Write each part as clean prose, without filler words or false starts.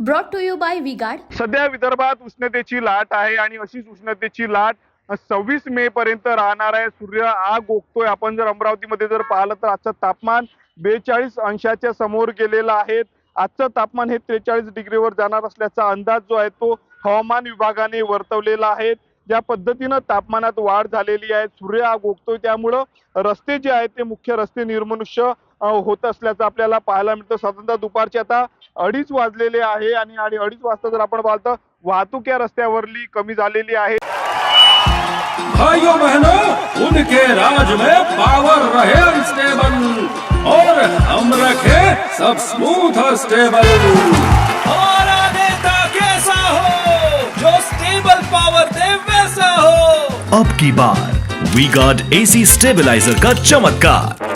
Brought to you by VGuard. सध्या विदर्भात उष्णतेची लाट आहे आणि अशीच उष्णतेची लाट 26 मे पर्यंत राहणार आहे। सूर्य आग ओकतोय। आपण जर अमरावतीमध्ये जर पाहिलं तर आजचं तापमान 42 अंशाच्या समोर गेलेलं आहे। आजचं तापमान हे 43 डिग्रीवर जाणार असल्याचा अंदाज जो आहे तो हवामान विभागाने वर्तवलेला आहे। ज्या पद्धतीनं तापमानात वाढ झालेली आहे, सूर्य आग ओकतोय, त्यामुळं रस्ते जे आहेत ते मुख्य रस्ते निर्मनुष्य होत असल्याचं आपल्याला पाहायला मिळतं। साधारणतः दुपारचे आता 2:30 वाजलेले आहे आणि 2:30 वाजता जर आपण पाहिलं तर वाहतूक या रस्त्यावरली कमी झालेली आहे। भाइयों बहनों, उनके राज में पावर रहे अनस्टेबल और हम रखे सब स्मूथ और स्टेबल। हमारा नेता कैसा हो जो स्टेबल पावर दे वैसा हो। अब की बार वी गार्ड एसी स्टेबलाइजर का चमत्कार।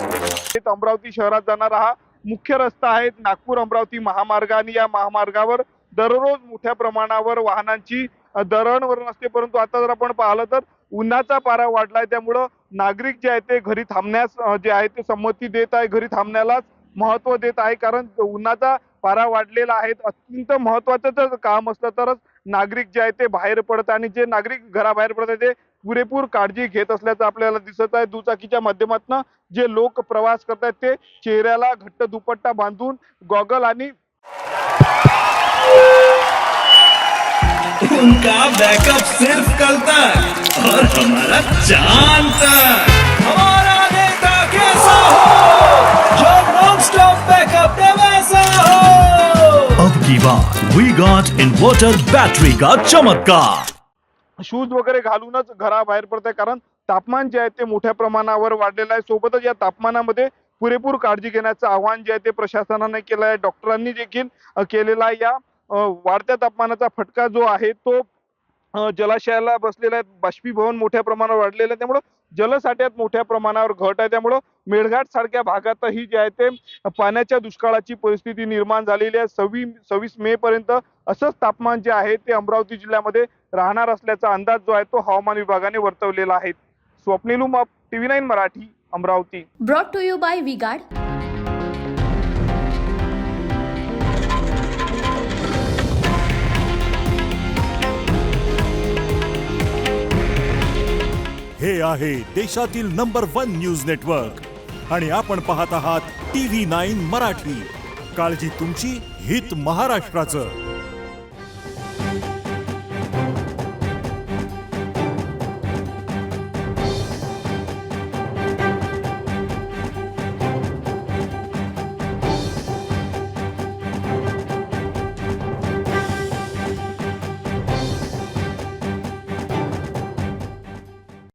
अमरावती शहरात जाणारा हा मुख्य रस्ता आहे, नागपूर अमरावती महामार्ग, आणि या महामार्गावर दररोज मोठ्या प्रमाणावर वाहनांची दळणवळण असते। परंतु आता जर आपण पाहिलं तर उन्हाचा पारा वाढलाय, त्यामुळं नागरिक जे आहे ते घरी थांबण्यास जे आहे ते संमती देत आहे, घरी थांबण्यालाच महत्व देत आहे। कारण उन्हाचा पारा वाढलेला आहे। अत्यंत महत्वाचं जर काम असलं तरच नागरिक जे आहे ते बाहेर पडतात आणि जे नागरिक घराबाहेर पडतात ते पुरेपूर काळजी घेत असल्याचं आपल्याला दिसत आहे। दुचाकीच्या माध्यमातून जे लोक प्रवास करतात ते चेहऱ्याला घट्ट दुपट्टा बांधून गॉगल आणि उनका बैकअप सिर्फ कल तक और हमारा चांद तक। हमारा नेता कैसा हो जो नॉन स्टॉप बैकअप दे वैसा हो। अब की बार वी गार्ड इन्वर्टर बैटरी का चमत्कार। शूज वगैरे घालूनच घराबाहेर पडताय, कारण तापमान जे आहे ते मोठ्या प्रमाणावर वाढलेलं आहे। सोबतच या तापमानामध्ये पुरेपूर काळजी घेण्याचं आवाहन जे आहे ते प्रशासनाने केलं आहे, डॉक्टरांनी देखील केलेला आहे। या वाढत्या तापमानाचा फटका जो आहे तो जलाशयाला बसलेला आहे। बाष्पीभवन मोठ्या प्रमाणावर वाढलेलं आहे, त्यामुळे जलसाठ्यात मोठ्या प्रमाणावर घट आहे। त्यामुळे मेळघाट सारख्या भागातही जे आहे ते पाण्याच्या दुष्काळाची परिस्थिती निर्माण झालेली आहे। 26 मे पर्यंत असंच तापमान जे आहे ते अमरावती जिल्ह्यामध्ये राहणार असल्याचा अंदाज जो आहे तो हवामान विभागाने वर्तवलेला आहे। Swapnil Umap, TV9 Marathi, Amravati. Brought to you by VGuard. हे आहे देशातील नंबर 1 न्यूज नेटवर्क आणि आपण पाहत आहात TV9 मराठी। काळजी तुमची, हित महाराष्ट्राचं।